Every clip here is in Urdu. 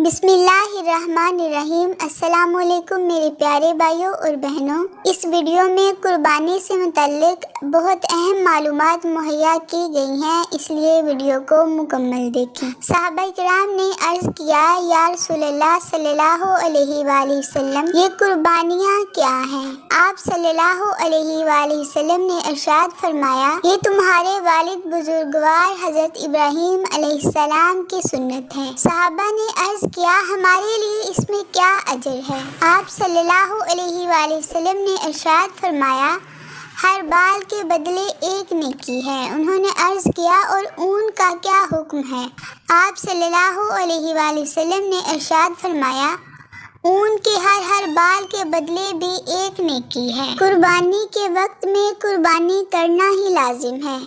بسم اللہ الرحمن الرحیم۔ السلام علیکم میرے پیارے بھائیوں اور بہنوں۔ اس ویڈیو میں قربانی سے متعلق بہت اہم معلومات مہیا کی گئی ہیں، اس لیے ویڈیو کو مکمل دیکھیں۔ صحابہ کرام نے عرض کیا، یا رسول اللہ صلی اللہ علیہ وآلہ وسلم، یہ قربانیاں کیا ہیں؟ آپ صلی اللہ علیہ وآلہ وسلم نے ارشاد فرمایا، یہ تمہارے والد بزرگوار حضرت ابراہیم علیہ السلام کی سنت ہے۔ صحابہ نے عرض کیا، ہمارے لیے اس میں کیا اجر ہے؟ آپ صلی اللہ علیہ وآلہ وسلم نے ارشاد فرمایا، ہر بال کے بدلے ایک نیکی ہے۔ انہوں نے عرض کیا، اور اون کا کیا حکم ہے؟ آپ صلی اللہ علیہ وآلہ وسلم نے ارشاد فرمایا، اون کے ہر بال کے بدلے بھی ایک نیکی ہے۔ قربانی کے وقت میں قربانی کرنا ہی لازم ہے،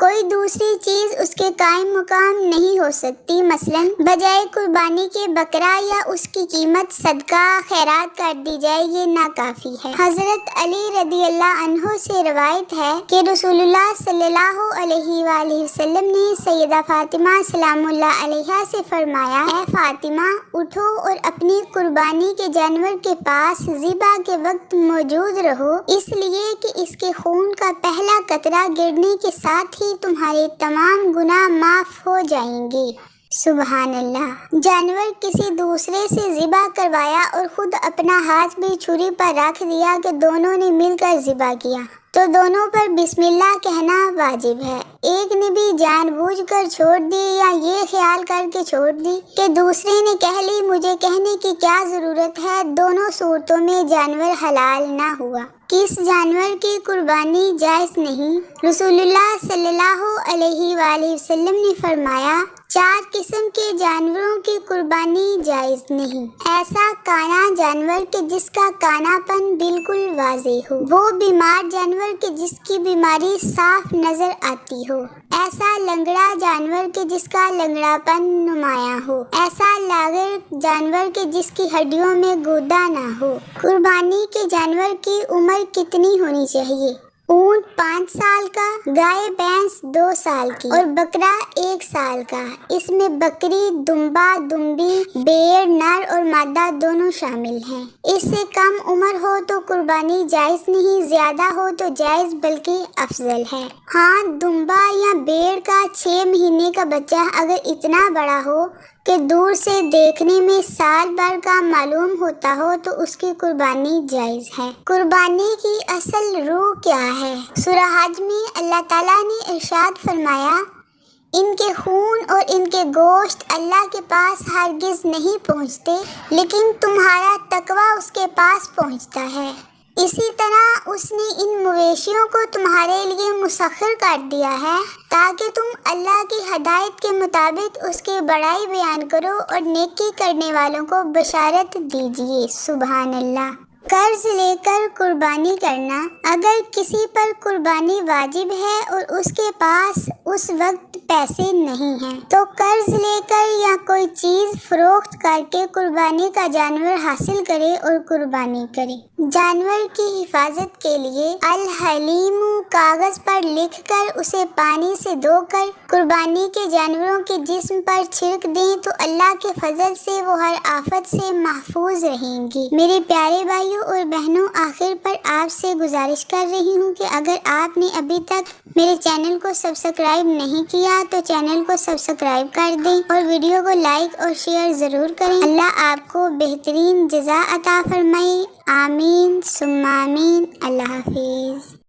کوئی دوسری چیز اس کے قائم مقام نہیں ہو سکتی۔ مثلا بجائے قربانی کے بکرا یا اس کی قیمت صدقہ خیرات کر دی جائے، یہ ناکافی ہے۔ حضرت علی رضی اللہ عنہ سے روایت ہے کہ رسول اللہ صلی اللہ علیہ وآلہ وسلم نے سیدہ فاطمہ سلام اللہ علیہا سے فرمایا، اے فاطمہ، اٹھو اور اپنی قربانی کے جانور کے پاس ذبح کے وقت موجود رہو، اس لیے کہ اس کے خون کا پہلا قطرہ گرنے کے ساتھ ہی تمہارے تمام گناہ معاف ہو جائیں گے۔ سبحان اللہ۔ جانور کسی دوسرے سے ذبح کروایا اور خود اپنا ہاتھ بھی چھری پر رکھ دیا کہ دونوں نے مل کر ذبح کیا، تو دونوں پر بسم اللہ کہنا واجب ہے۔ ایک نے بھی جان بوجھ کر چھوڑ دی یا یہ خیال کر کے چھوڑ دی کہ دوسرے نے کہہ لی، مجھے کہنے کی کیا ضرورت ہے، دونوں صورتوں میں جانور حلال نہ ہوا۔ کس جانور کی قربانی جائز نہیں؟ رسول اللہ صلی اللہ علیہ وآلہ وسلم نے فرمایا، 4 قسم کے جانوروں کی قربانی جائز نہیں۔ ایسا کانا جانور کہ جس کا کانا پن بالکل واضح ہو، وہ بیمار جانور کہ جس کی بیماری صاف نظر آتی ہو، ایسا لنگڑا جانور کہ جس کا لنگڑا پن نمایاں ہو، ایسا لاغر جانور کہ جس کی ہڈیوں میں گودا نہ ہو۔ قربانی کے جانور کی عمر کتنی ہونی چاہیے؟ اونٹ 5 سال کا، گائے بھینس 2 سال کی اور بکرا 1 سال کا۔ اس میں بکری، دمبا، دمبی، بھیڑ، نر اور مادہ دونوں شامل ہیں۔ اس سے کم عمر ہو تو قربانی جائز نہیں، زیادہ ہو تو جائز بلکہ افضل ہے۔ ہاں، دمبا یا بھیڑ کا 6 مہینے کا بچہ اگر اتنا بڑا ہو کہ دور سے دیکھنے میں سال بھر کا معلوم ہوتا ہو تو اس کی قربانی جائز ہے۔ قربانی کی اصل روح کیا ہے؟ سورہ حج میں اللہ تعالیٰ نے ارشاد فرمایا، ان کے خون اور ان کے گوشت اللہ کے پاس ہرگز نہیں پہنچتے، لیکن تمہارا تقویٰ اس کے پاس پہنچتا ہے۔ اسی طرح اس نے ان مویشیوں کو تمہارے لیے مسخر کر دیا ہے تاکہ تم اللہ کی ہدایت کے مطابق اس کی بڑائی بیان کرو اور نیکی کرنے والوں کو بشارت دیجیے۔ سبحان اللہ۔ قرض لے کر قربانی کرنا۔ اگر کسی پر قربانی واجب ہے اور اس کے پاس اس وقت پیسے نہیں ہیں تو قرض لے کر یا کوئی چیز فروخت کر کے قربانی کا جانور حاصل کرے اور قربانی کرے۔ جانور کی حفاظت کے لیے الحلیم کاغذ پر لکھ کر اسے پانی سے دھو کر قربانی کے جانوروں کے جسم پر چھڑک دیں تو اللہ کے فضل سے وہ ہر آفت سے محفوظ رہیں گی۔ میرے پیارے بھائیوں اور بہنوں، آخر پر آپ سے گزارش کر رہی ہوں کہ اگر آپ نے ابھی تک میرے چینل کو سبسکرائب نہیں کیا تو چینل کو سبسکرائب کر دیں اور ویڈیو کو لائک اور شیئر ضرور کریں۔ اللہ آپ کو بہترین جزا عطا فرمائے۔ آمین ثم آمین۔ اللہ حافظ۔